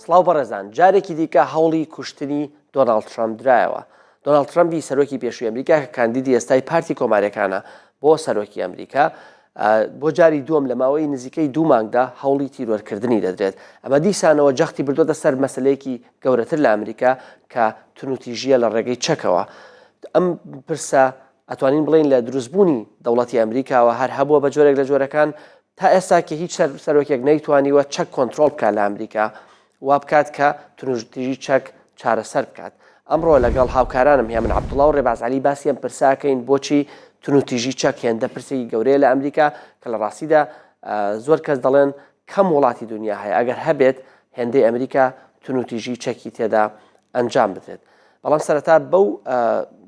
سڵاو بەڕێزان، جارێکی دیکە هەوڵی کوشتنی دۆناڵد ترامپ درایەوە. دۆناڵد ترامپی سەرۆکی پێشووی ئەمریکا کە کاندیدی ئێستای پارتی کۆمارەکانە بۆ سەرۆکی ئەمریکا بۆ جاری دووەم لە ماوەی نزیکەی 2 مانگدا هەوڵی تیرۆرکردنی دەدرێت. ئەمە دیسانەوە جەختی بردوۆتە سەر مەسلەیەکی گەورەتر لە ئەمریکا کە تونوتیژیە لە ڕێگەی چەکەوە. ئەم پرسە ئەتوانین بڵین لە دروستبوونی دەوڵەتی ئەمریکاوە هەر هەبووە بە جۆرێک لە جۆرەکان تا ئێستا کە هیچ سەرۆکێک نەیتوانیوە چەک کۆنتترۆل بکات لە ئەمریکا وا بکات کە تونوتیژی چەک چارەسەر بکات. ئەمڕۆ لەگەڵ هاوکارانم هێمن عەبدوڵڵا و ڕێبازعەلی باسی ئەم پرساکەین بۆچی تونوتیژی چەک هێندە پرسێکی گەورەیە لە ئەمریکا کە لە ڕاستیدا زۆر کەس دەڵێن کەم وڵاتی دنیا هەیە ئەگەر هەبێت هێندەی ئەمریکا تونوتیژی چەکی تێدا ئەنجام بدرێت. بەڵام سەرەتا بەو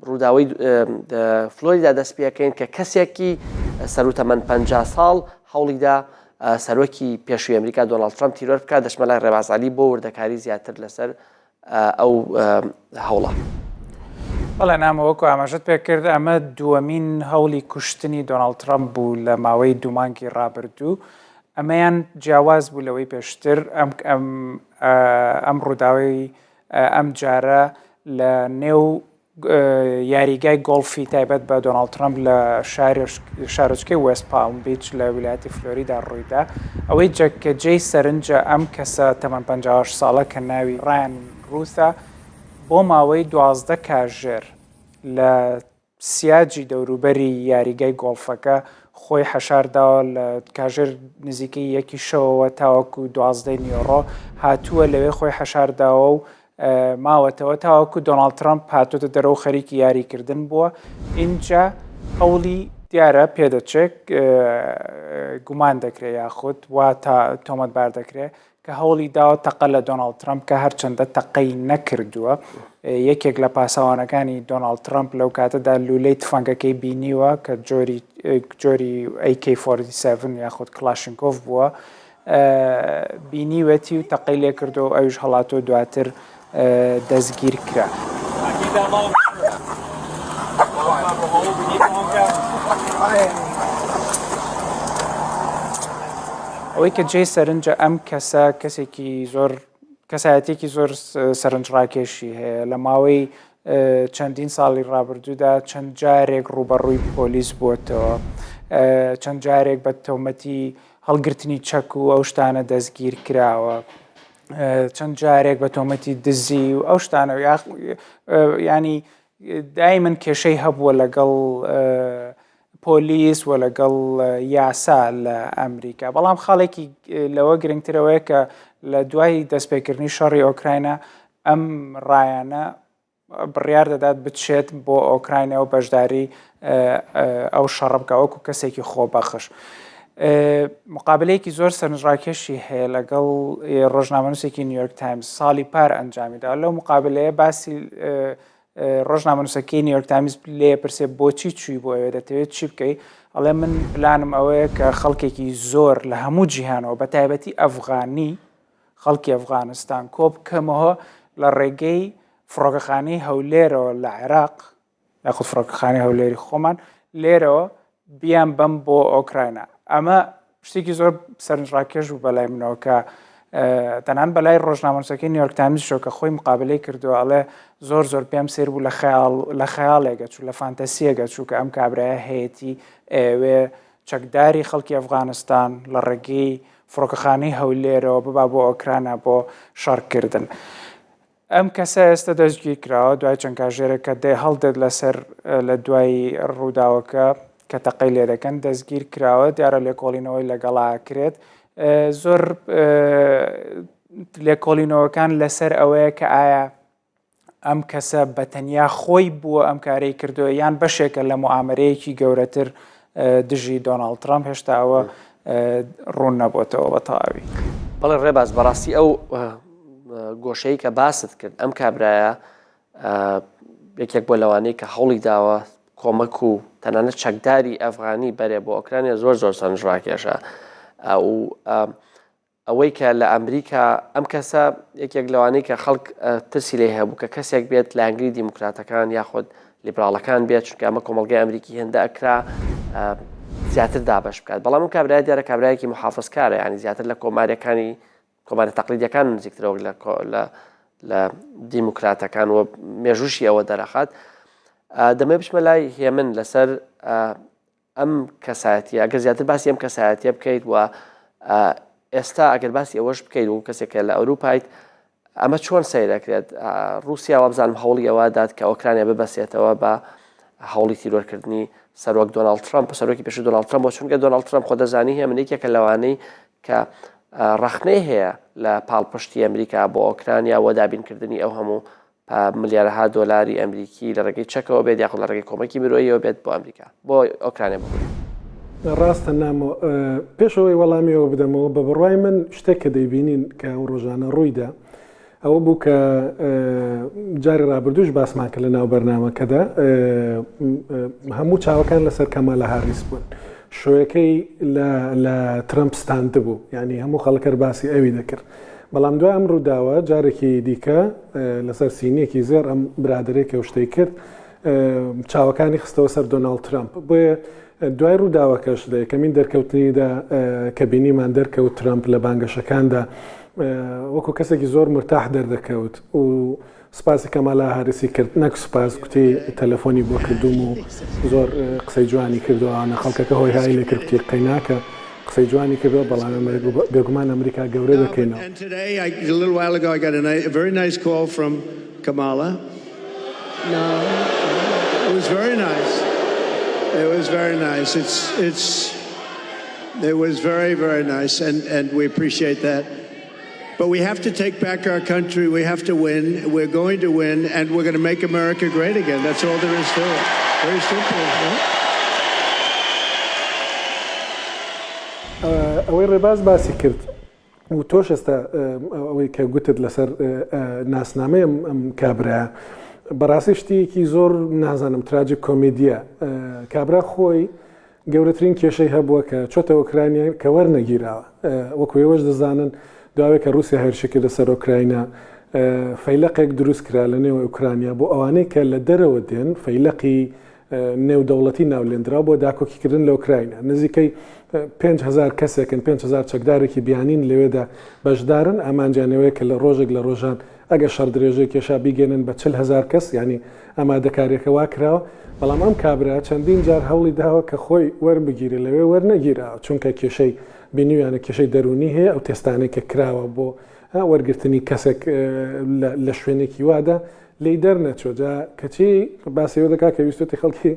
ڕووداوەی فلۆریدا دەست پێەکەین کە کەسێکی سەروتەمەند 50 ساڵ هەوڵیدا سەرۆکی پێشووی ئەمریکا دۆناڵد ترامپ تیرۆر بکات. دەچمە لای ڕێبازعەلی بۆ وردەکاری زیاتر لەسەر ئەو هەوڵە. بەڵێ نامەوەکو ئاماژەت پێکرد ئەمە دووەمین هەوڵی کوشتنی دۆناڵد ترامپ بوو لە ماوەی 2 مانگی ڕابردوو. ئەمەیان جیاواز بوو لەوەی پێشتر ئەم ڕووداوی ئەم جارە لە نێو یاریگای گۆڵفی تایبەت بە دۆناڵد ترامپ لە شارۆچکەی وێست پالم بیچ لە ویلایەتی فلۆریدا ڕوویدا. ئەوەی کە جێی سەرنجە ئەم کەسە تەمەن 58 ساڵە کە ناوی ڕایان ڕووسە بۆ ماوەی 12 کاژێر لە سیاجی دەوروبەری یاریگای گۆڵفەکە خۆی حەشارداوە لە کاژێر نزیکەی 1 شەوەوە تاوەکو 12 نیۆڕۆ هاتووە لەوێ خۆی حەشارداوە و ماوەتەوە تاوەکو دۆناڵد ترامپ هاتوۆتە دەرەوە خەریکی یاریکردن بووە. اینجا هەوڵی دیارە پێدەچێت گومان دەکرێت یاخود وا تا تۆمەتبار دەکرێت کە هەوڵی داوە تەقە لە دۆناڵد ترامپ کە هەرچەندە تەقەی نەکردووە. یەکێک لە پاسەوانەکانی دۆناڵد ترامپ لەو کاتەدا لولەی تفەنگەکەی بینیوە کە جۆری AK-47 یاخود کلاشنکۆف بووە بینیوەتی و تەقەی لێ کردو و ئەویش هەڵاتۆ دواتر دەستگیر کرا. ئەوەی کە جێی سەرنجە ئەم کەسە کەسایەتێکی زۆر سەرنجڕاکێشی هەیە. لە ماوەی چەندین ساڵی ڕابردوودا چەند جارێک ڕوبەڕووی پۆلیس بووەتەوە، چەند جارێک بە تۆمەتی هەڵگرتنی چەک و ئەو شتانە دەستگیر کراوە، چەند جارێک بە تۆمەتی دزی و ئەو شتانە ینی دایمەن کێشەی هەبووە لەگەڵ پۆلیس و لەگەڵ یاسا لە ئەمریکا. بەڵام خاڵێکی لەوە گرنگترەوەیە کە لە دوای دەستپێکردنی شەڕی ئۆکراینە ئەم ڕایانە بڕیار دەدات بچێت بۆ ئۆکراینە و بەشداری ئەو شەڕە بکە وەکو کەسێکی خۆبەخش. مقابلەیەکی زۆر سەرنجڕاکێشی هەیە لەگەڵ ڕۆژنامەنووسێکی نیویۆرک تایمز ساڵی پار ئەنجامیدا. لەو مقابلەیە باسی ڕۆژنامەنووسەکەی نیویۆرک تایمز لێ پرسێ بۆچی چووی بۆ ئەوێ دەتەوێت چی بکەیت؟ ئەڵێ من پلانم ئەوەیە کە خەڵکێکی زۆر لە هەموو جیهانەوە بە تایبەتی ئەفغانی خەڵکی ئەفغانستان کۆ بکەمەوە لە ڕێگەی فڕۆکەخانەی هەولێرەوە لە عێراق یاخود فڕۆکەخانەی هەولێری خۆمان لێرەوە بیان بەم بۆ ئۆکراینە. ئەمە شتێکی زۆر سەرنجڕاکێش بوو بەلای منەوە کە تەنان بەلای ڕۆژنامەنووسەکەی نیویۆرک تایمز شۆ کە خۆی مقابلەی کردووە ئەڵێ زۆر پێم سێر بوو لە خەیاڵێگە چوو لە فانتەسیەگە چوو کە ئەم کابرایە هەیەی ئێوێ چەکداری خەڵکی ئەفغانستان لە ڕێگەی فڕۆکەخانەی هەولێرەوە ببا بۆ ئۆکراینە بۆ شەڕکردن. ئەم کەسە ئێستا دەستگیر کراوە دوای چەند کاژێرێک کە هەڵدێت لەسەر لە دوای ڕووداوەکە کە تەقەی لێ دەکەن دەستگیر کراوە دیارە لێکۆڵینەوەی لەگەڵاکرێت. زۆر لێکۆڵینەوەکان لەسەر ئەوەیە کە ئایا ئەم کەسە بەتەنیا خۆی بووە ئەم کارەی کردووە یان بەشێکە لە موعامەرەیەکی گەورەتر دژی دۆناڵد ترامپ هێشتا ئەوە ڕوون نەبووەتەوە بە تەواوی. بەڵێ ڕێباز بەڕاستی ئەو گۆشەی کە باست کرد ئەم کابرایە یەکێک بۆ لەوانەیە کە هەوڵی داوە کۆمەک و تەنانەت چەکداری ئەفغانی بەرێ بۆ ئۆکراینە زۆر سەرنجڕاکێشە. ئەوەی کە لە ئەمریکا ئەم کەسە یەکێک لەوانەیە کە خەڵک ترسی لێ هەبوو کە کەسێک بێت لە ئەنگلی دیموکراتەکان یاخود لیبراڵەکان بێت چونکە ئەمە کۆمەڵگەی ئەمریکی هێندە ئەکرا زیاتر دابش بکات. بەڵام ئەم کابرایە دیارە کابرایەکی محافظکارە، ینی زیاتر لە کۆماریەکانی کۆماری تەقلیدیەکان نزیکترەوە لە دیموکراتەکان و مێژوشی ئەوە دەرەخات. دەمێ بچمە لای هێمن لەسەر ئەم کەسایەتیە، ئەگەر زیاتر باسی ئەم کەسایەتیە بکەیت و ئێستا ئەگەر باسی ئەوەش بکەیت و کەسێکە لە ئەوروپایت ئەمە چۆن سەیرەکرێت؟ رووسیا وابزانم هەوڵی ئەوە داد کە ئۆکرانیا ببەسێتەوە بە هەوڵی تیرۆرکردنی سەرۆک دۆناڵد ترامپ و سەرۆکی پێشوو دۆناڵد ترامپ، بۆ چونکە دۆناڵد ترامپ خۆ دەزانی هێمنێکێکە لەوانەی کە ڕەخنەی هەیە لە پاڵپشتی ئەمریکا بۆ ئۆکرانیا و دابینکردنی ئەو هەموو ملیارەها دۆلاری ئەمریکی لە ڕێگەی چەکەوە بێت یاخۆ لە ڕێگەی کۆمەکی مرۆییەوە بێت بۆ ئەمریکا بۆ ئۆکرانیا بکوێت. ڕاستە نامەوە پێشەوەی وەڵامیەوە بدەمەوە بە بڕوای من شتێک کە دەیبینین کە ئەو ڕۆژانە ڕوویدا ئەوە بوو کە جاری ڕابردووش باسمان کە لە ناو بەرنامەکەدا هەموو چاوەکان لەسەر کەمالە هاریس بوون، شوەکەی لە ترامپ ستاند بوو، یعنی هەموو خەڵکە باسی ئەوی دەکرد. بەڵام دوای ئەم ڕووداوە جارێکی دیکە لەسەر سینیەکی زێر ئەم برادێکە شتەی کرد چاوەکانی خستەوە سەر دۆناڵد ترامپ. بۆیە دوای ڕووداوەکەش لە یەکەمین دەرکەوتنیدا کە بینیمان دەرکەوت ترامپ لە بانگەشەکاندا وەکو کەسێکی زۆر مرتاح دەردەکەوت و سپاسی کەمالا هاریسی کرد، نەک سوپاس گوتی تەلەفۆنی بۆ کردوم و زۆر قسەی جوانی کردووانە خەڵکەکە هۆی های لێ کرد قەی ناکە قسەی جوانی کردەوە، بەڵام بێگومان ئەمریکا گەورە دەکەینەوە. It was very nice. It was very, very nice, and we appreciate that. But we have to take back our country. We have to win. We're going to win, and we're going to make America great again. That's all there is to it. Very simple. ئەوەی ڕێباز باسی کرد و تۆش ئێستا ئەوەی کە گوتت لەسەر ناسنامەی ئەم کابرا بەڕاستی شتێکی زۆر نازانم تراجیک کۆمێدیە. کابرا خۆی گەورەترین کێشەی هەبووە کە چۆتە ئۆکرانیا کە وەرنەگیراوە، وەکو ئێوەش دەزانن دوای کە رووسیا هێرشی کردە سەر ئۆکراینە فەیلقێک دروست کرا لە نێو ئۆکرانیا بۆ ئەوانەی کە لە دەرەوە دێن فەیلقی نێودەوڵەتی ناولێنرا بۆ داکۆکیکردن لە ئۆکراینە. نزیکەی 5,000 کەسێکن 5,000 چەکدارێکی بیانین لەوێدا بەشدارن، ئامانجانەوەی کە لە ڕۆژێک لە ڕۆژان ئەگە شەڕ درێژەی کێشا بیگەنن بە 40,000 کەس، ینی ئامادەکاریەکە وا کراوە. بەڵام ئەم کابرا چەندین جار هەوڵی داوە کە خۆی وەربگیرە لەوێ وەرنەگیراوە، چونکە کێشەی بینیویانە کێشەی دەرونی هەیە ئەو تێستانێک کە کراوە بۆ وەرگرتنی کەسێک لە شوێنێکی وادا لی دەرنەچۆ. جا کەچی باسیەوە دەکا کە ویستۆتی خەڵکی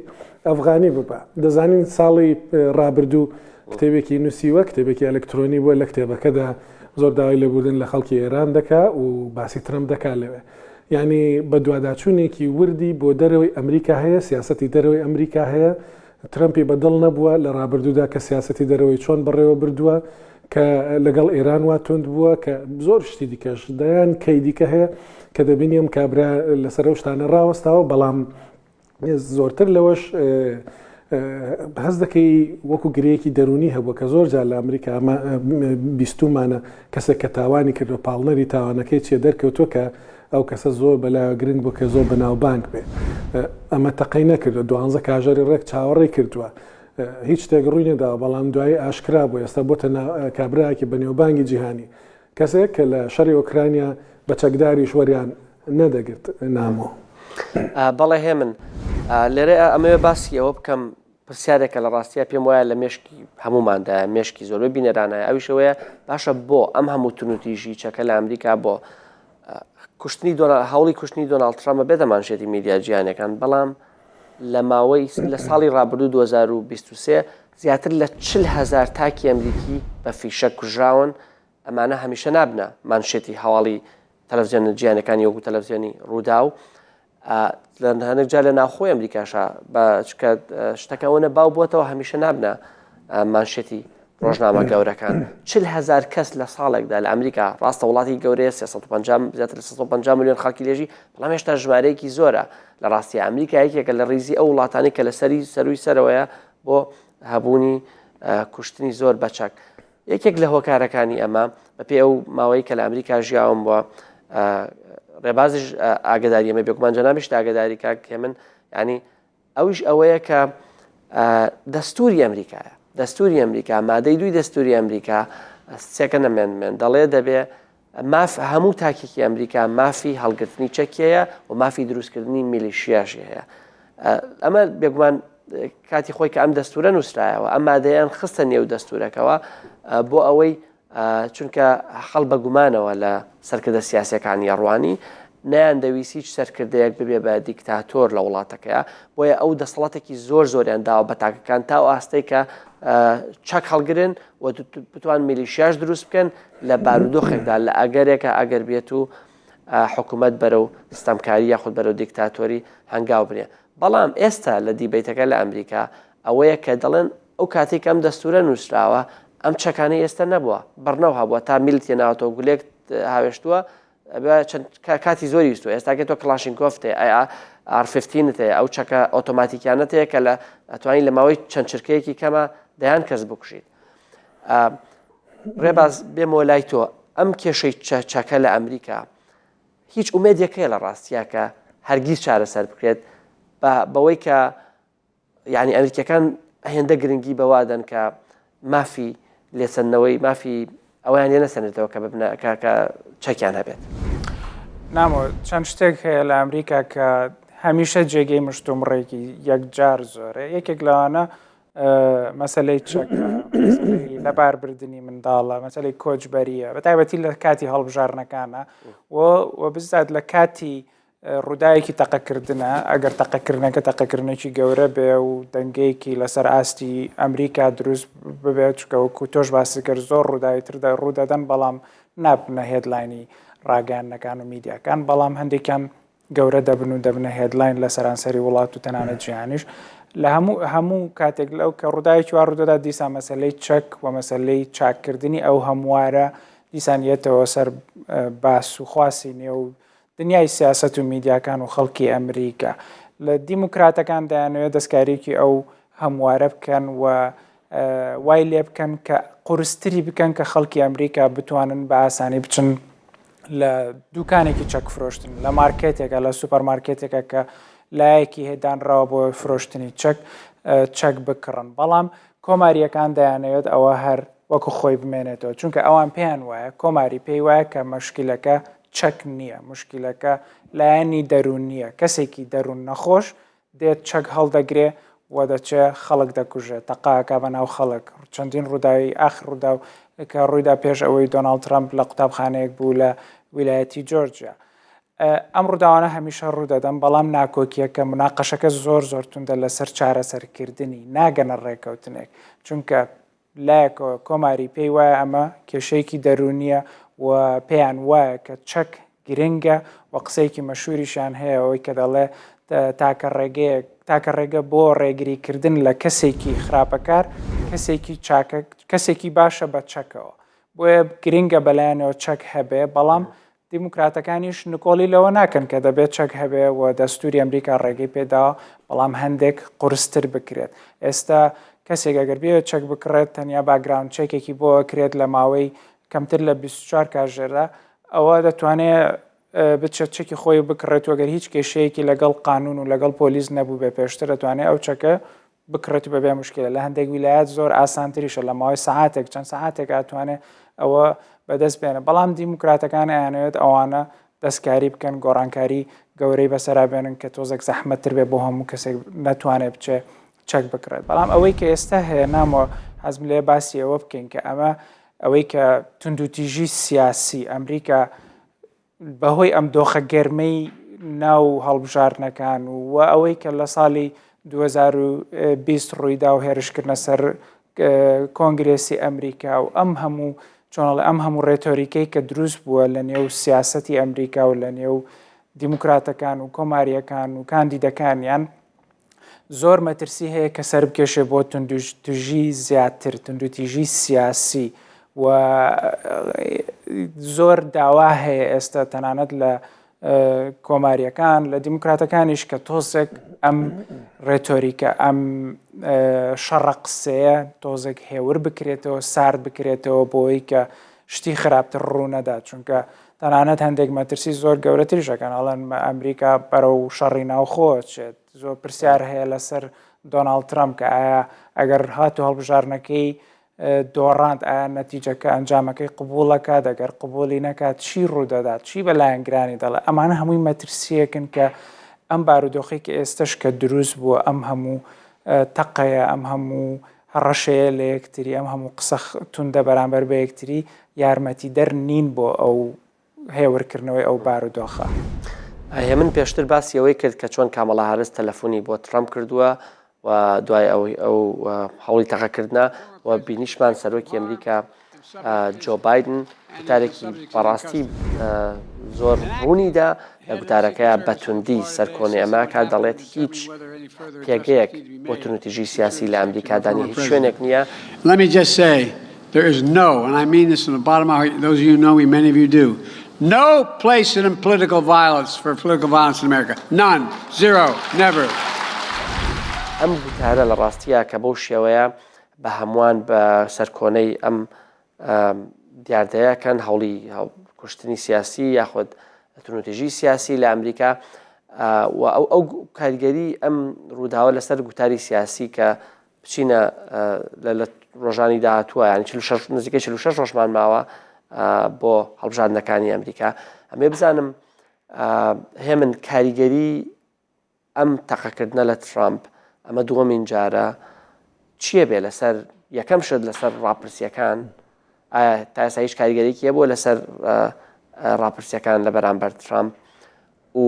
ئەفغانی ببە. دەزانین ساڵی ڕابردوو کتێبێکی نووسیوە، کتێبێکی ئەلکترۆنی بووە، لە کتێبەکەدا زۆر داوای لەبوردن لە خەڵکی ئێران دەکا و باسی ترامپ دەکا لەوێ. یعنی بە دوواداچوونێکی وردی بۆ دەرەوەی ئەمریکا هەیە، سیاسەتی دەرەوەی ئەمریکا هەیە. ترامپی بەدڵ نەبووە لە ڕابردوودا کە سیاسەتی دەرەوەی چۆن بڕێوە بردووە، کە لەگەڵ ئێران وا تند بووە، کە زۆر شتی دیکەش دەیان کەی دیکە هەیە کە دەبینیم کابرا لەسەر ئەو شتانە ڕاوەستاوە. بەڵام زۆرتر لەوەش هەز دەکەی وەکو گرەیەکی دەرونی هەبووە کە زۆر جار لە ئەمریکا ئەمە بیستومانە کەسێک کە تاوانی کردو پاڵنەری تاوانەکەی چێ دەرکەوتووە کە ئەو کەسە زۆر بەلایە گرنگ بوو کە زۆر بەناوبانگ بێ. ئەمە تەقەی نەکردو 12 کاژەری ڕێک چاوەڕێی کردووە، هیچ شتێک ڕووی نەداوە. بەڵام دوایی ئاشکرا بوو ئێستا بۆتە کابراایکی بەنێوبانگی جیهانی، کەسێک کە لە شەڕی ئۆکرانیا بە چەکداری شوەریان نەدەگرت نامۆ. بەڵێ هێمن لێرە ئەمەوێ باسی ئەوە بکەم پرسیارێکە لە ڕاستیە پێم وایە لە مێشکی هەموماندا مێشکی زۆربەی بینەرانایە ئەویشەوەیە باشە بۆ ئەم هەموو تونوتیژی چەکە لە ئەمریکا بۆ کوشتنی هەوڵی کوشتنی دۆناڵد ترامپ بێدەمانشێتی میدیا جیهانیەکان، بەڵام لە ماوەی لە ساڵی ڕابردوو 2023 زیاتر لە 40,000 تاکی ئەمریکی بە فیشە کوژراون. ئەمانە هەمیشە نابنە مانشێتی هەواڵی تەلەڤیزیۆنە جیهانیەکانی وەکو تەلەڤیزیۆنی ڕوودا و لە هەندێک جار لە ناوخۆی ئەمریکاشە بە شتەکەونە باو بووەتەوە هەمیشە نابنە مانشێتی ڕۆژنامە گەورەکان. 40,000 کەس لە ساڵێکدا لە ئەمریکا، ڕاستە وڵاتی گەورەیە 350 زیاتر لە 150 میلیۆن خەڵکی لێژی، بەڵام هێشتا ژمارەیەکی زۆرە لە ڕاستی ئەمریکا، یەکێکە لە ڕیزی ئەو وڵاتانی کە لە سەروی سەرەوەیە بۆ هەبوونی کوشتنی زۆر بەچەک. یەکێک لە هۆکارەکانی ئەمە بەپێ ئەو ماوەی کە لە ئەمریکا ژیاوم بووە ڕێبازش ئاگداری ئەمە بێگومان جەنابیش ئاگداری کاک هێمن، ینی ئەویش ئەوەیە کە دەستوری ئەمریکایە، دەستوری ئەمریکا مادەی 2 دەستوری ئەمریکا سێکە نەمێنمێن دەڵێ دەبێ هەموو تاکێکی ئەمریکا مافی هەڵگرتنی چەکیەیە و مافی دروستکردنی میلیشیاشی هەیە. ئەمە بێگومان کاتی خۆی کە ئەم دەستورە نووسرایەوە ئەم مادەیان خستە نێو دەستورەکەەوە بۆ ئەوەی چونکە خەڵ بە گومانەوە لە سەرکردە سیاسەکانی ڕوانی نیان دەویست هیچ سەرکردەیەک ببێ بە دیکتاتۆر لە وڵاتەکەیە بۆیە ئەو دەسەڵاتێکی زۆریان داوە بە تاکەکان تا ئاستەی کە چەک هەڵگرن و بتوان میلیشیاش دروست بکەن لە بارودۆخێکدا لە ئەگەرێکە ئەگەر بێت و حکوومەت بەرەو ستەمکاری یاخود بەرەو دیکتاتۆری هەنگاو بنێ. بەڵام ئێستا لە دیبیتەکە لە ئەمریکا ئەوەیە کە دەڵێن ئەو کاتێک ئەم دەستورە نووسراوە ئەم چەکانەی ئێستا نەبووە بەرنەو هەبووە تا میلتێ ناوەوە گولێک هاوێشتووە کاتی زۆری ویستوە ئێستاکە تۆ کلاشینکۆفتێ ئار15 هەیە ئەو چەکە ئۆتۆماتیکیانەت هەیە کە لە ئەتوانین لە ماوەی چەند چرکەیەکی کەمە دەیان کەس بکوژیت. ڕێباز بێمەوە لای تۆ ئەم کێشەی چەکە لە ئەمریکا هیچ ئومێدێکەیە لە ڕاستیە کە هەرگیز چارەسەر بکرێت بەوەی کە یعنی ئەمریکەکان هێندە گرنگی بەوادەن کە مافی لێسەنەوەی مافی ئەویان لێ نەسەنێتەوە کە چەکیان هەبێت. نامۆ چەند شتێک هەیە لە ئەمریکا کە هەمیشە جێگەی مشتومڕێکی یەکجار زۆرە. یەکێک لەوانە مەسلەی چەکە لەباربردننی منداڵە مەسلەی کۆچبەریە بەتایبەتی لە کاتی هەڵبژارنەکانە و بزات لە کاتی ڕووداوێکی تەقەکردنە ئەگەر تەقەکردنەکە تەقەکردنێکی گەورە بێ و دەنگەیەکی لەسەر ئاستی ئەمریکا دروست ببێت چکەوەکو تۆش باسی کرد زۆر ڕووداوی تردا ڕوودەدەن بەڵام نابنە هێدلاینی ڕاگەیاندنەکان و میدیاکان بەڵام هەندێکیان گەورە دەبن و دەبنە هێدلاین لە سەرانسەری وڵات و تەنانەت جیهانیش لە هەموو کاتێک لەو کە ڕووداوێکی وا ڕوودەدا دیسان مەسلەی چەک و مەسلەی چاککردنی ئەو هەموارە دیسانیەتەوە سەر باس و خواسی نێ و دنیای سیاست و میدیاکان و خەڵکی ئەمریکا لە دیموکراتەکان دەیانوێت دەستکاریکی ئەو هەموارە بکەن و وای لێ بکەن کە قورستری بکەن کە خەڵکی ئەمریکا بتوانن بە ئاسانی بچن لە دوکانێکی چەک فرۆشتن لە مارکێتێکە لە سوپەرمارکێتێکە کە لایەکی هێدانراوە بۆ فرۆشتنی چەک بکڕن بەڵام کۆماریەکان دەیانەوێت ئەوە هەر وەکو خۆی بمێنێتەوە چونکە ئەوان پێیان وایە کۆماری پێی وایە کە مەشکلەکە چەک نییە مشکلەکە لایەنی دەروون نییە کەسێکی دەروون نەخۆش دێت چەک هەڵدەگرێ و دەچێ خەڵک دەکوژێت تەقاکە بەناو خەڵک چەندین ڕووداوی ئاخر ڕوودا کە ڕوویدا پێش ئەوەی دۆناڵد ترامپ لە قوتابخانەیەک بوو لە ویلایەتی جۆرجیا. ئەم ڕووداوانە هەمیشە ڕوودەدەن بەڵام ناکۆکیە کە مناقەشەکە زۆر توندە لەسەر چارەسەرکردنی ناگەنە ڕێکەوتنێک چونکە لایەکەوە کۆماری پێی وایە ئەمە کێشەیەکی دەرونیە و پێیان وایە کە چەک گرنگە و قسەیەکی مەشهوریشان هەیە ئەوەی کە دەڵێ تاکە ڕێگە بۆ ڕێگریکردن لە کەسێکی خراپەکار کەسێکی باشە بە چەکەوە بۆیە گرنگە بەلایەنەوە چەک هەبێ بەڵام دیموکراتەکانیش نکۆڵی لەوە ناکەن کە دەبێت چەک هەبێ و دەستوری ئەمریکا ڕێگەی پێداوە بەڵام هەندێک قورستر بکرێت. ئێستا کەسێک ئەگەر بێت چەک بکڕێت تەنیا باگراوند چەکێکی بۆ کرێت لە ماوەی کەمتر لە 24 کاتژێردا ئەوە دەتوانێت بچێت چەکی خۆی بکڕێت وەگەر هیچ کێشەیەکی لەگەڵ قانون و لەگەڵ پۆلیس نەبوو بێ پێشتر دەتوانێت ئەو چەکە بکڕێت بەبێ مشکلە لە هەندێک ویلایەت زۆر ئاسانتریشە لە ماوەی سەعاتێک چەند سەعاتێک ئەتوانێت ئەوە بەدەست بێنە بەڵام دیموکراتەکان ئەیانەوێت ئەوانە دەستکاری بکەن گۆڕانکاری گەورەی بەسەرا بێنن کە تۆزێک زەحمەتتر بێ بۆ هەموو کەسێک نەتوانێت بچێ چەک بکرێت بەڵام ئەوەی کە ئێستا هەیە نامەوە حەزم لێ باسی ئەوە بکەین کە ئەمە ئەوەی کە توندوتیژی سیاسی ئەمریکا بەهۆی ئەم دۆخە گەرمەی ناو هەڵبژارنەکان و ئەوەی کە لە ساڵی 2020 ڕوویدا و هێرشکردنە سەر کۆنگرێسی ئەمریکا و ئەم هەموو ڕێتۆریکەی کە دروست بووە لە نێو سیاسەتی ئەمریکا و لە نێو دیموکراتەکان و کۆماریەکان و کاندیدەکانیان زۆر مەترسی هەیە کە سەر بکێشێ بۆ توندوتیژی زیاتر توندوتیژی سیاسی و زۆر داوا هەیە ئێستا تەنانەت لە کۆماریەکان لە دیموکراتەکانیش کە تۆزێک ئەم ڕێتۆریکە ئەم شەڕە قسەیە تۆزێک هێور بکرێتەوە سارد بکرێتەوە بۆی کە شتی خراپتر ڕوونەدا چونکە تەنانەت هەندێک مەترسی زۆر گەورەتریشەکەن ئەڵەن ئەمریکا بەرەو شەڕی ناوخۆ چێت زۆر پرسیار هەیە لەسەر دۆناڵد ترامپ کە ئایا ئەگەر هاتو هەڵبژارنەکەی دۆڕاند ئایا نەتیجەکە ئەنجامەکەی قبوڵەکە دەگەر قبولی نەکات چی ڕوودەدات چی بەلایەنگرانی دەڵێ ئەمانە هەمووی مەترسیەکن کە ئەم بارودۆخی کە ئێستش کە دروست بووە ئەم هەموو تەقەیە ئەم هەموو ڕەشەیە لە یەکتری ئەم هەموو قسە توندە بەرامبەر بە یەکتری یارمەتی دەرنین بۆ ئەو هێورکردنەوەی ئەو بارودۆخە. هێ من پێشتر باسی ئەوەی کرد کە چۆن کامەڵا هاریس تەلەفۆنی بۆ ترامپ کردووە و دوای ئەو هەوڵی تەقەکردە و بینیشمان سەرۆکی ئەمریکا جۆ بایدن گوتارێکی بەڕاستی زۆر ڕوونیدا لە گوتارەکەیە بەتوندی سەرکۆنی ئەمریکا دەڵێت هیچ پێگەیەک بۆ تونوتیژی سیاسی لە ئەمریکادانی هیچ شوێنێک نییە. Let me just say there is no, and I mean this from the bottom of my heart, those of you who know me, many of you do, no place in political violence for political violence in America. None. Zero. Never. ئەم گوتارە لە ڕاستیە کە بەو شێوەیە بە هەمووان بە سەرکۆنەی ئەم دیاردەیەکەن هەوڵی کوشتنی سیاسی یاخود تونوتیژی سیاسی لە ئەمریکا و ئەو کاریگەری ئەم ڕووداوە لەسەر گوتاری سیاسی کە بچینە لە ڕۆژانی داهاتووە یانی نزیکەی 46 ڕۆژمان ماوە بۆ هەڵبژاردنەکانی ئەمریکا ئەمێ بزانم هێ من کاریگەری ئەم تەقەکردنە لە ترامپ ئەمە دووەمین جارە چییە بێ لەسەر یەکەم شت لەسەر ڕاپرسیەکان ئایا تا ئێستا هیچ کاریگەریەکیە بۆ لەسەر ڕاپرسیەکان لە بەرامبەر ترامپ و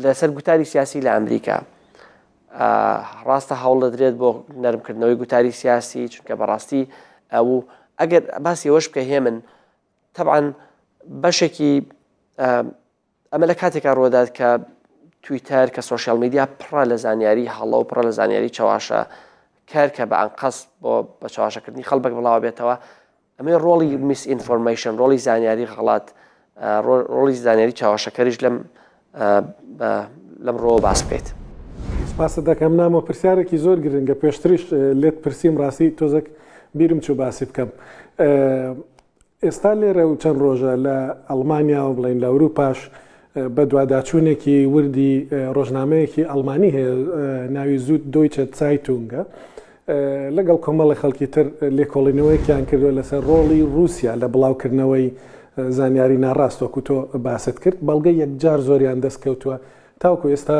لەسەر گوتاری سیاسی لە ئەمریکا ڕاستە هەوڵ دەدرێت بۆ نەرمکردنەوەی گوتاری سیاسی چونکە بەڕاستی ئەو ئەگەر باسی ئەوەش بکە هێ من طبعاً بەشێکی ئەمە لە کاتێکا ڕۆدات کە تویتەر کە سۆشیال میدیا پڕە لە زانیاری هەڵە و پڕە لە زانیاری چاواشە کار کە بە ئەنقەس بۆ بە چاواشەکردنی خەڵبێک بڵاو بێتەوە ئەمێ ڕۆڵی میس ئینفۆرمیشن ڕۆڵی زانیاری غەڵات ڕۆڵی زانیاری چاواشەکەریش لەم ڕۆ باس بکەیت. سپاس دەکەم نامە پرسیارێکی زۆر گرنگە پێشتریش لێت پرسییم ڕاستی تۆزێک بیرم چوو باسی بکەم. ئێستا لێرە و چەند ڕۆژە لە ئەڵمانیا و بڵین لە ئەوروپاش بە دوواداچوونێکی وردی ڕۆژنامەیەکی ئەڵمانی هەیە ناوی زوود دۆیچە چایتونگە لەگەڵ کۆمەڵی خەڵکی تر لێکۆڵینەوەیەکیان کردووە لەسەر ڕۆڵی رووسیا لە بڵاوکردنەوەی زانیاری ناڕاست وەکو تۆ باست کرد بەڵگە یەکجار زۆریان دەستکەوتووە تاوکو ئێستا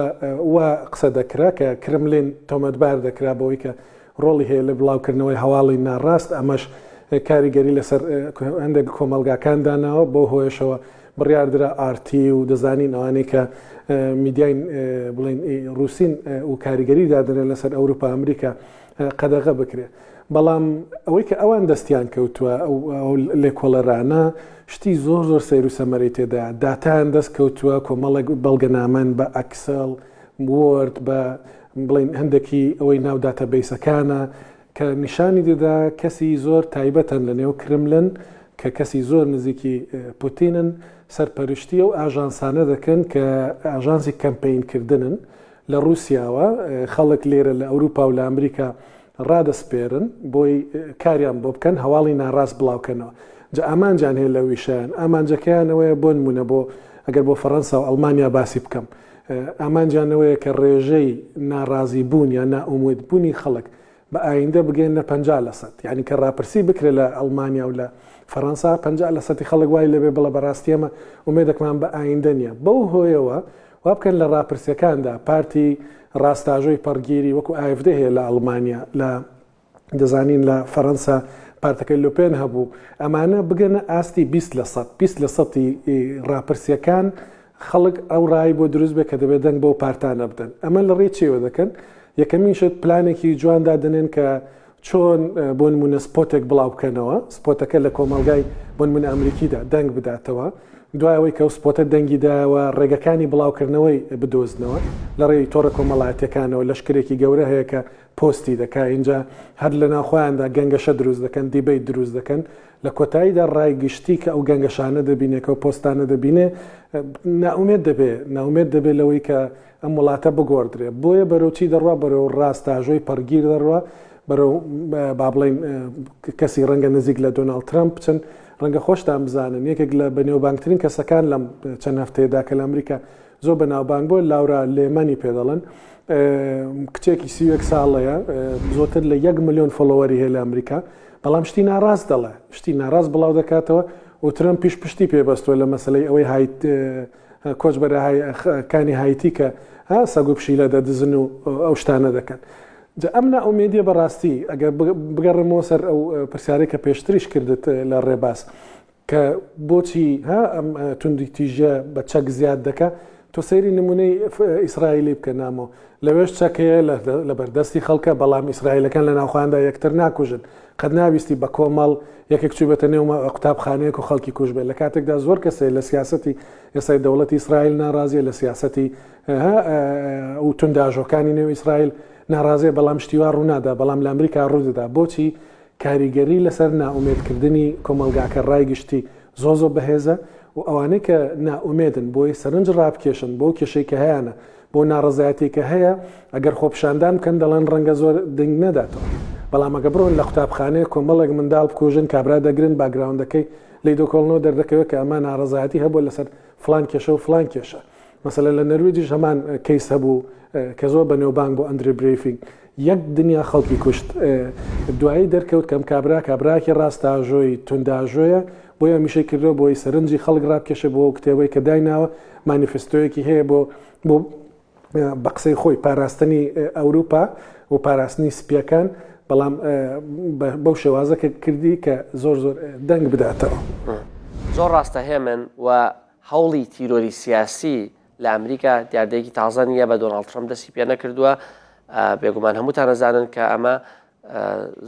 وا قسە دەکرا کە کرملین تۆمەتبار دەکرا بەوەی کە ڕۆڵی هەیە لە بڵاوکردنەوەی هەواڵی ناڕاست ئەمەش کاریگەری لەسەر هەندێک کۆمەلگاکاندانەوە بۆ هۆیشەوە بڕیاردرا ئارتی و دەزانین ئەوانەی کە میدیاین بڵین رووسین و کاریگەری دادنێت لەسەر ئەوروپا ئەمریکا قەدەغە بکرێت بەڵام ئەوەی کە ئەوان دەستیان کەوتووە ئەو لێکۆڵەرانە شتی زۆر زۆر سەیر و سەمەری تێدا داتان دەست کەوتووە کۆمەڵێک بەڵگەنامەن بە ئەکسل وۆرد بە بڵین هەندێکی ئەوەی ناو داتەبەیسەکانە کە نیشانی دەدا کەسی زۆر تایبەتەن لە نێو کرملن کە کەسی زۆر نزیکی پوتینن سەرپەرشتی و ئاژانسانە دەکەن کە ئاژانسی کەمپینکردنن لە رووسیاوە خەڵک لێرە لە ئەوروپا و لە ئەمریکا ڕادەسپێرن بۆی کاریان بۆ بکەن هەواڵی ناڕاست بڵاوکەنەوە جا ئامانجان هەیە لە ویشیان ئامانجەکەیانەوەیە بۆ نمونە بۆ ئەگەر بۆ فەڕەنسا و ئەڵمانیا باسی بکەم ئامانجانەوەیە کە ڕێژەی ناڕازی بوون یا نائومید بوونی خەڵک بە ئایندە بگەێنە 50%، یعنی کە ڕاپرسی بکرێت لە ئەڵمانیا و لە فەڕەنسا 50% خەڵک وای لەبێ بڵە بەڕاستیەمە ومێدەکمان بە ئایندە نییە. بەو هۆیەوە وا بکەن لە ڕاپرسیەکاندا پارتی ڕاستاژۆی پەرگیری وەکو ئایفد هەیە لە ئەڵمانیا لە دەزانین لە فەڕەنسا پارتەکەی لۆپێن هەبوو ئەمانە بگەنە ئاستی 20% ڕاپرسیەکان خەڵک ئەو ڕای بۆ دروست بێت کە دەبێت دەنگ بۆ پارتانە بدەن. ئەمە لە ڕێ چێوە دەکەن یەکەمین شت پلانێکی جواندا دەنێن کە چۆن بۆ نمونە سپۆتێک بڵاو بکەنەوە سپۆتەکە لە کۆمەلگای بۆ نمونە ئەمریکیدا دەنگ بداتەوە دوایەوەی کە سپۆتە دەنگیداوە ڕێگەکانی بڵاوکردنەوەی بدۆزنەوە لە ڕێی تۆڕە کۆمەڵایەتەکانەوە لەشکرێکی گەورە هەیە کە پۆستی دەکات اینجا هەر لە ناوخۆیاندا گەنگەشە دروست دەکەن دیبەی دروست دەکەن لە کۆتاییدا ڕای گشتی کە ئەو گەنگەشانە دەبینێت و پۆستانە دەبینێ ناومێت دەبێت لەوەی کە ئەم وڵاتە بگۆڕدرێت بۆیە بەرەوچی دەڕوا بەرەو ڕاستاژۆی پەرگیر دەڕوا بەرەو با بڵین کەسی ڕەنگە نزیک لە دۆناڵد ترامپ چەند ڕەنگە خۆشتان بزانن یەکێک لە بەنێوبانگترین کەسەکان لەم چەند هەفتەیەدا کە لە ئەمریکا زۆر بەناوبانگ بۆ لاورا لێمەنی پێدەڵن کچێکی 31 ساڵەیە زۆرتر لە 1 ملیۆن فۆلۆوەری هەیە لە ئەمریکا بەڵام شتی ناڕاست دەڵێ شتی ناڕاست بڵاو دەکاتەوە و ترم پشتی پێبەستوە لە مەسلەی ئەوەی کۆچبەرەکانی هایتی کە سەگ و پشیلە دەدزن و ئەو شتانە دەکەن. ئەم ناومێدیە بەڕاستی ئەگەر بگەڕمەوە سەر ئەو پرسیارێک کە پێشتریش کردت لە ڕێباس کە بۆچی ئەم توندی تیژە بە چەک زیاد دەکە تۆ سەیری نمونەی ئیسرائیلی بکە نامەوە لەوێش چەکەیە لە بەردەستی خەڵکە بەڵام ئیسرائیلەکان لە ناوخوااندا یەکتر ناکوژن قەت ناویستی بە کۆمەڵ یەکێک چوو بێتە نێو قوتابخانەیەک و خەڵکی کوژ بێت لە کاتێکدا زۆر کەسێ لە سیاسەتی ئێستای دەوڵەتی ئیسرائیل ناڕازیە لە سیاسەتی و تونداژۆکانی نێو ئیسرائیل ناڕازێ بەڵام شتیوا ڕوونادا بەڵام لە ئەمریکا ڕوودەدا بۆچی کاریگەری لەسەر ناومێدکردنی کۆمەلگاکە ڕای گشتی زۆ بەهێزە و ئەوانەی کە ناومێدن بۆی سەرنج ڕابکێشن بۆ کێشەی کە هەیەە بۆ ناڕزایەتی کە هەیە ئەگەر خۆپشاندان بکەن دەڵێن ڕەنگە زۆر دنگ نەداتەوە بەڵام ئەگە بڕۆن لە قوتابخانەیە کۆمەڵێک منداڵ بکوژن کابرا دەگرن باگراوندەکەی لی دۆکۆڵنەوە دەردەکەوێت کە ئەمە ناڕزایەتی هەبوو لەسەر فلان کێشە و فلان کێشە مەسەلە لە نەروێجیش هەمان کەیس هەبوو کە زۆر بە نێوبانگ بۆ ئەندری بریفینگ یەک دنیا خەڵکی کوشت دوایی دەرکەوت کەم کابراکی ڕاستاژۆی تونداژۆیە بۆی ئەمیشەی کردەوە بۆی سەرنجی خەڵک ڕابکێشە بۆ کتێبەی کە دایناوە مانیفستۆیەکی هەیە بۆ بە قسەی خۆی پاراستنی ئەوروپا و پاراستنی سپیەکان بەڵام بەو شێوازەکە کردی کە زۆر دەنگ بداتەوە زۆر ڕاستە هێمن و هەوڵی تیرۆری سیاسی لە ئەمریکا دیاردەیەکی تازە نیە بە دۆناڵد ترەمپ دەستی پێ نەکردووە بێگومان هەمووتان نەزانن کە ئەمە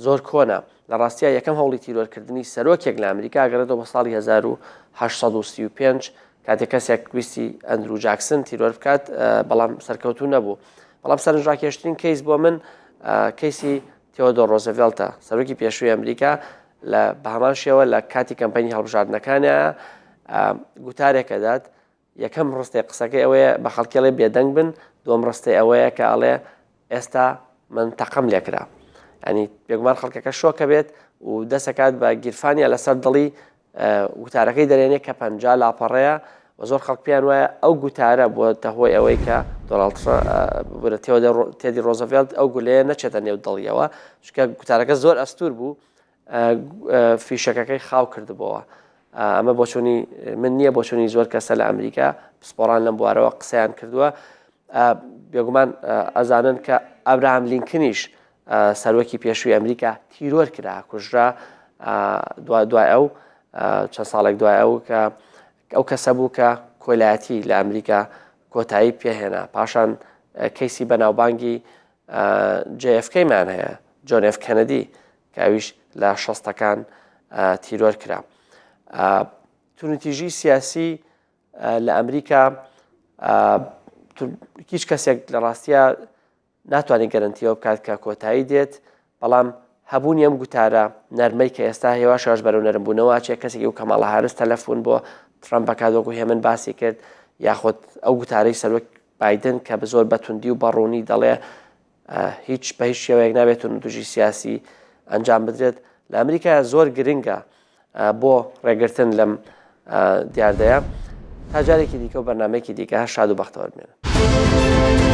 زۆر کۆنا لە ڕاستیە یەکەم هەوڵی تیرۆرکردنی سەرۆکێک لە ئەمریکا گەڕێتەوە بە ساڵی 1835 کاتێک کەسێک ویستی ئەندرو جاکسن تیرۆر بکات بەڵام سەرکەوتوو نەبوو بەڵام سەرنجڕاکێشترین کەیس بۆ من کەیسی تێۆدۆر ڕۆزڤێلتە سەرۆکی پێشووی ئەمریکا لە بە هەمان شێوە لە کاتی کەمپەنی هەڵبژاردنەکانە گوتارێکە دات یەکەم ڕستەی قسەکەی ئەوەیە بە خەڵکێڵێ بێدەنگ بن دووەم ڕستەی ئەوەیە کە ئەڵێ ئێستا من تەقەم لێکرا ینی بێگومان خەڵکەکە شۆکە بێت و دەسەکات بە گیرفانیە لەسەر دڵی گوتارەکەی دەرێنێ کە 50 لاپەڕەیە و زۆر خەڵک پێیان وایە ئەو گوتارە بۆ تەهۆی ئەوەی کە تێدی ڕۆزڤێلت ئەو گولەیە نەچێتە نێو دڵیەوە چکە گوتارەکە زۆر ئەستور بوو فیشەکەکەی خاو کردبەوە ئەمە بۆچوونی من نییە بۆچوونی زۆر کەسە لە ئەمریکا پسپۆران لەم بوارەوە قسەیان کردووە بێگومان ئەزانن کە ئەبراهام لینکنیش سەرۆکی پێشووی ئەمریکا تیرۆر کرا کوژرا دوای ئەو چەند ساڵێک دوای ئەو کە ئەو کەسە بوو کە کۆلایەتی لە ئەمریکا کۆتایی پێهێنا پاشان کەیسی بەناوبانگی JFK-مان هەیە جۆن ئێف کەنەدی کە ئەویش لە 60ەکان تیرۆر کرا تونوتیژی سیاسی لە ئەمریکا هیچ کەسێک لە ڕاستیە ناتوانێت گەرنتیەوە بکات کە کۆتایی دێت بەڵام هەبوونی ئەم گوتارە نەرمەی کە ئێستا هێوا شاش بەرەو نەرمبوونەوە چێ کەسێکی و کەماڵە هارس تەلەفۆن بۆ ترەمپ بەکاتوەکو هێمن باسی کرد یاخۆت ئەو گوتارەی سەرۆک بایدن کە بە زۆر بەتوندی و بەڕوونی دەڵێ هیچ بە هیچ شێوەیەک نابێت تونوتیژی سیاسی ئەنجام بدرێت لە ئەمریکا زۆر گرنگە بۆ ڕێگرتن لەم دیاردەیە تا جارێکی دیکە و بەرنامەیەکی دیکە شاد و بەختەوەرمێنن.